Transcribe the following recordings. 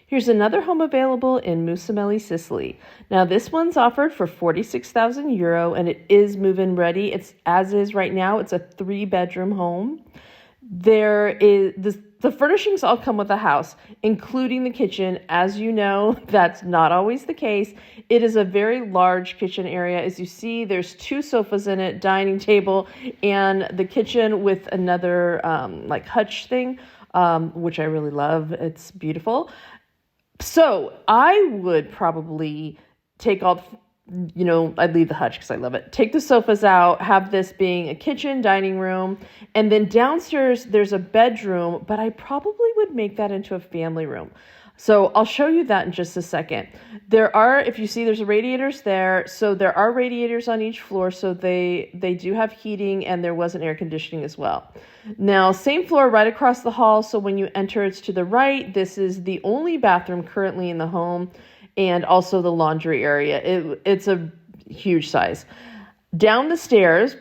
Here's another home available in Mussomeli, Sicily. Now this one's offered for €46,000 and it is move-in ready. It's as is right now. It's a 3-bedroom home. There is the furnishings all come with the house, including the kitchen. As you know, that's not always the case. It is a very large kitchen area. As you see, there's 2 sofas in it, dining table, and the kitchen with another like hutch thing, which I really love. It's beautiful. So I would probably take all, I'd leave the hutch because I love it. Take the sofas out, have this being a kitchen, dining room, and then downstairs there's a bedroom, but I probably would make that into a family room. So I'll show you that in just a second. If you see, there's radiators there. So there are radiators on each floor. So they do have heating, and there was an air conditioning as well. Now, same floor right across the hall. So when you enter, it's to the right. This is the only bathroom currently in the home, and also the laundry area. It's a huge size. Down the stairs,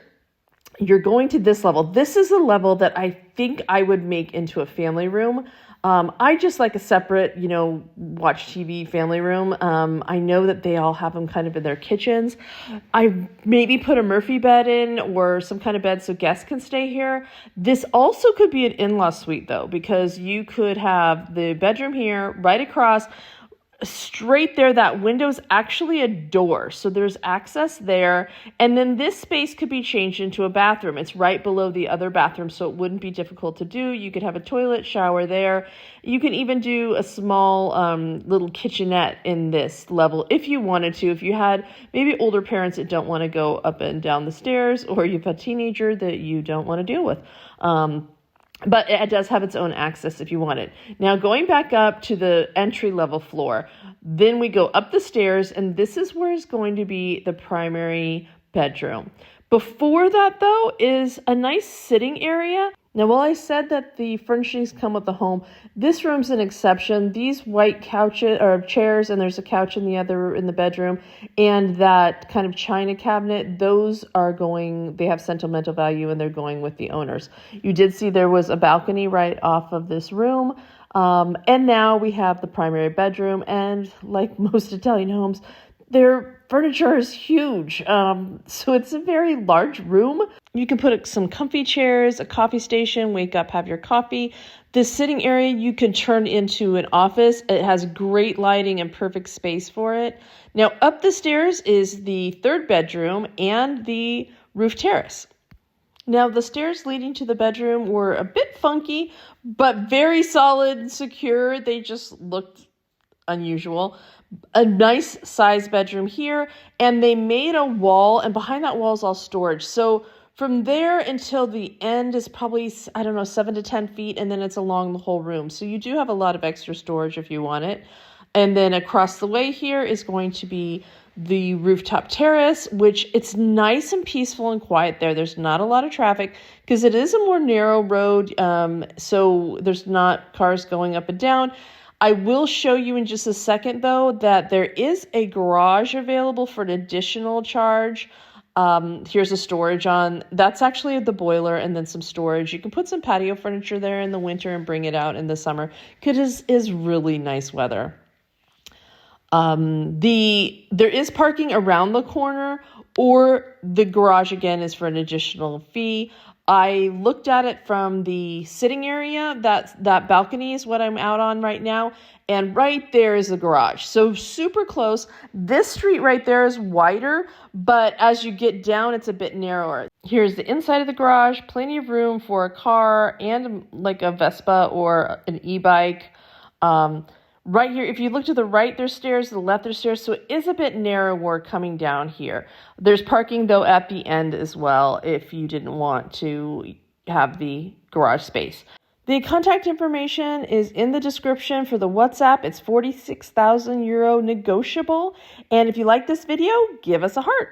you're going to this level. This is a level that I think I would make into a family room. I just like a separate, watch TV family room. I know that they all have them kind of in their kitchens. I maybe put a Murphy bed in or some kind of bed so guests can stay here. This also could be an in-law suite though, because you could have the bedroom here right across. Straight there, that window's actually a door, so there's access there, and then this space could be changed into a bathroom. It's right below the other bathroom, so it wouldn't be difficult to do. You could have a toilet, shower there. You can even do a small little kitchenette in this level if you wanted to. If you had maybe older parents that don't want to go up and down the stairs, or you have a teenager that you don't want to deal with. But it does have its own access if you want it. Now, going back up to the entry-level floor, then we go up the stairs, and this is where is going to be the primary bedroom. Before that, though, is a nice sitting area. Now, while I said that the furnishings come with the home, this room's an exception. These white couches or chairs, and there's a couch in the bedroom, and that kind of china cabinet, they have sentimental value and they're going with the owners. You did see there was a balcony right off of this room. And now we have the primary bedroom, and like most Italian homes, their furniture is huge. So it's a very large room. You can put some comfy chairs, a coffee station, wake up, have your coffee. This sitting area you can turn into an office. It has great lighting and perfect space for it. Now up the stairs is the 3rd bedroom and the roof terrace. Now the stairs leading to the bedroom were a bit funky, but very solid and secure. They just looked unusual. A nice size bedroom here, and they made a wall, and behind that wall is all storage. So from there until the end is probably, 7 to 10 feet, and then it's along the whole room. So you do have a lot of extra storage if you want it. And then across the way here is going to be the rooftop terrace, which it's nice and peaceful and quiet there. There's not a lot of traffic because it is a more narrow road, so there's not cars going up and down. I will show you in just a second, though, that there is a garage available for an additional charge. Here's a storage on. That's actually the boiler and then some storage. You can put some patio furniture there in the winter and bring it out in the summer because it is really nice weather. There is parking around the corner, or the garage again is for an additional fee. I looked at it from the sitting area. That balcony is what I'm out on right now. And right there is the garage. So super close. This street right there is wider, but as you get down, it's a bit narrower. Here's the inside of the garage. Plenty of room for a car and like a Vespa or an e-bike. Right here, if you look to the right, there's stairs, to the left, there's stairs, so it is a bit narrower coming down here. There's parking, though, at the end as well if you didn't want to have the garage space. The contact information is in the description for the WhatsApp. It's €46,000 negotiable. And if you like this video, give us a heart.